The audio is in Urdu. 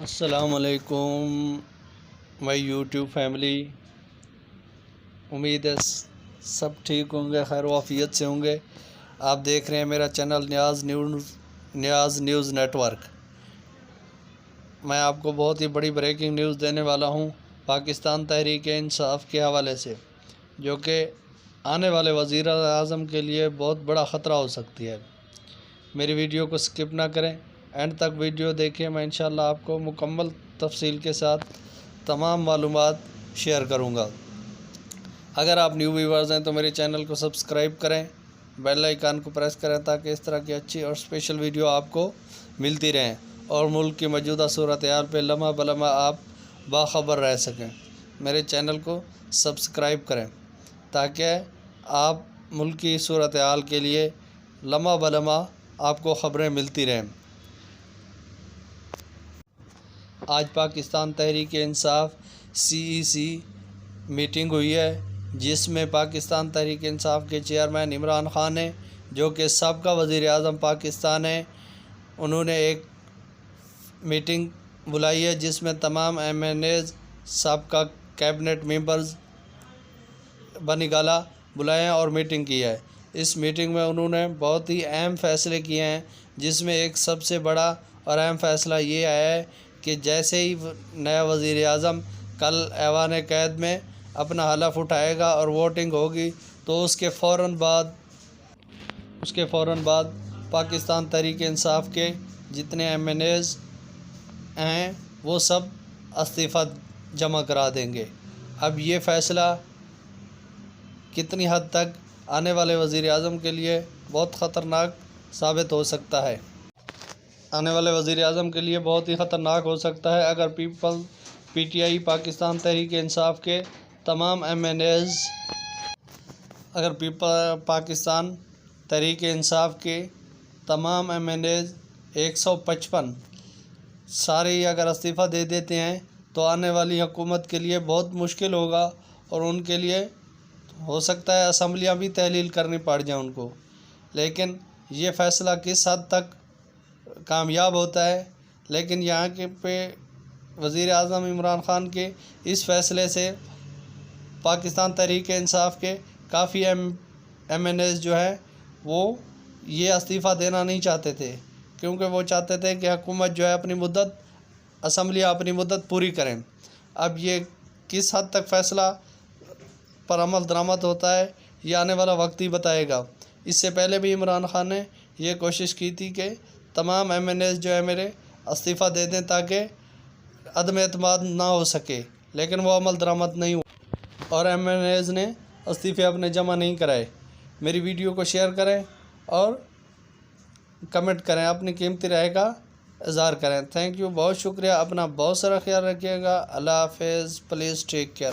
السلام علیکم مائی یوٹیوب فیملی، امید ہے سب ٹھیک ہوں گے، خیر و عافیت سے ہوں گے۔ آپ دیکھ رہے ہیں میرا چینل نیاز نیوز نیٹ ورک۔ میں آپ کو بہت ہی بڑی بریکنگ نیوز دینے والا ہوں پاکستان تحریک انصاف کے حوالے سے، جو کہ آنے والے وزیر اعظم کے لیے بہت بڑا خطرہ ہو سکتی ہے۔ میری ویڈیو کو سکپ نہ کریں، اینڈ تک ویڈیو دیکھیں۔ میں انشاءاللہ آپ کو مکمل تفصیل کے ساتھ تمام معلومات شیئر کروں گا۔ اگر آپ نیو ویورز ہیں تو میرے چینل کو سبسکرائب کریں، بیل آئیکن کو پریس کریں تاکہ اس طرح کی اچھی اور اسپیشل ویڈیو آپ کو ملتی رہیں اور ملک کی موجودہ صورتحال پہ لمحہ بلمحہ آپ باخبر رہ سکیں۔ میرے چینل کو سبسکرائب کریں تاکہ آپ ملک کی صورتحال کے لیے لمحہ بلمحہ آپ کو خبریں ملتی رہیں۔ آج پاکستان تحریک انصاف CEC میٹنگ ہوئی ہے، جس میں پاکستان تحریک انصاف کے چیئرمین عمران خان ہیں، جو کہ سابقہ وزیر اعظم پاکستان ہیں۔ انہوں نے ایک میٹنگ بلائی ہے جس میں تمام MNAs، سابقہ کیبنٹ ممبرز بنگالہ بلائے ہیں اور میٹنگ کی ہے۔ اس میٹنگ میں انہوں نے بہت ہی اہم فیصلے کیے ہیں، جس میں ایک سب سے بڑا اور اہم فیصلہ یہ ہے کہ جیسے ہی نیا وزیر اعظم کل ایوان قید میں اپنا حلف اٹھائے گا اور ووٹنگ ہوگی تو اس کے فوراً بعد پاکستان تحریک انصاف کے جتنے MNAs ہیں وہ سب استعفیٰ جمع کرا دیں گے۔ اب یہ فیصلہ کتنی حد تک آنے والے وزیر اعظم کے لیے بہت خطرناک ثابت ہو سکتا ہے، آنے والے وزیر اعظم کے لیے بہت ہی خطرناک ہو سکتا ہے اگر PTI پاکستان تحریک انصاف کے تمام MNAs، اگر پاکستان تحریک انصاف کے تمام MNAs 155 سارے ہی اگر استعفیٰ دے دیتے ہیں تو آنے والی حکومت کے لیے بہت مشکل ہوگا، اور ان کے لیے ہو سکتا ہے اسمبلیاں بھی تحلیل کرنی پڑ جائیں ان کو۔ لیکن یہ فیصلہ کس حد تک کامیاب ہوتا ہے، لیکن یہاں کے وزیر اعظم عمران خان کے اس فیصلے سے پاکستان تحریک انصاف کے کافی MNAs جو ہیں وہ یہ استعفیٰ دینا نہیں چاہتے تھے، کیونکہ وہ چاہتے تھے کہ حکومت جو ہے اسمبلیاں اپنی مدت پوری کریں۔ اب یہ کس حد تک فیصلہ پر عمل درآمد ہوتا ہے یہ آنے والا وقت ہی بتائے گا۔ اس سے پہلے بھی عمران خان نے یہ کوشش کی تھی کہ تمام MNAs جو ہے میرے استعفیٰ دے دیں تاکہ عدم اعتماد نہ ہو سکے، لیکن وہ عمل درآمد نہیں ہوا اور MNAs نے استعفے اپنے جمع نہیں کرائے۔ میری ویڈیو کو شیئر کریں اور کمنٹ کریں، اپنی قیمتی رائے کا اظہار کریں۔ تھینک یو، بہت شکریہ، اپنا بہت سارا خیال رکھیے گا۔ اللہ حافظ، پلیز ٹیک کیئر۔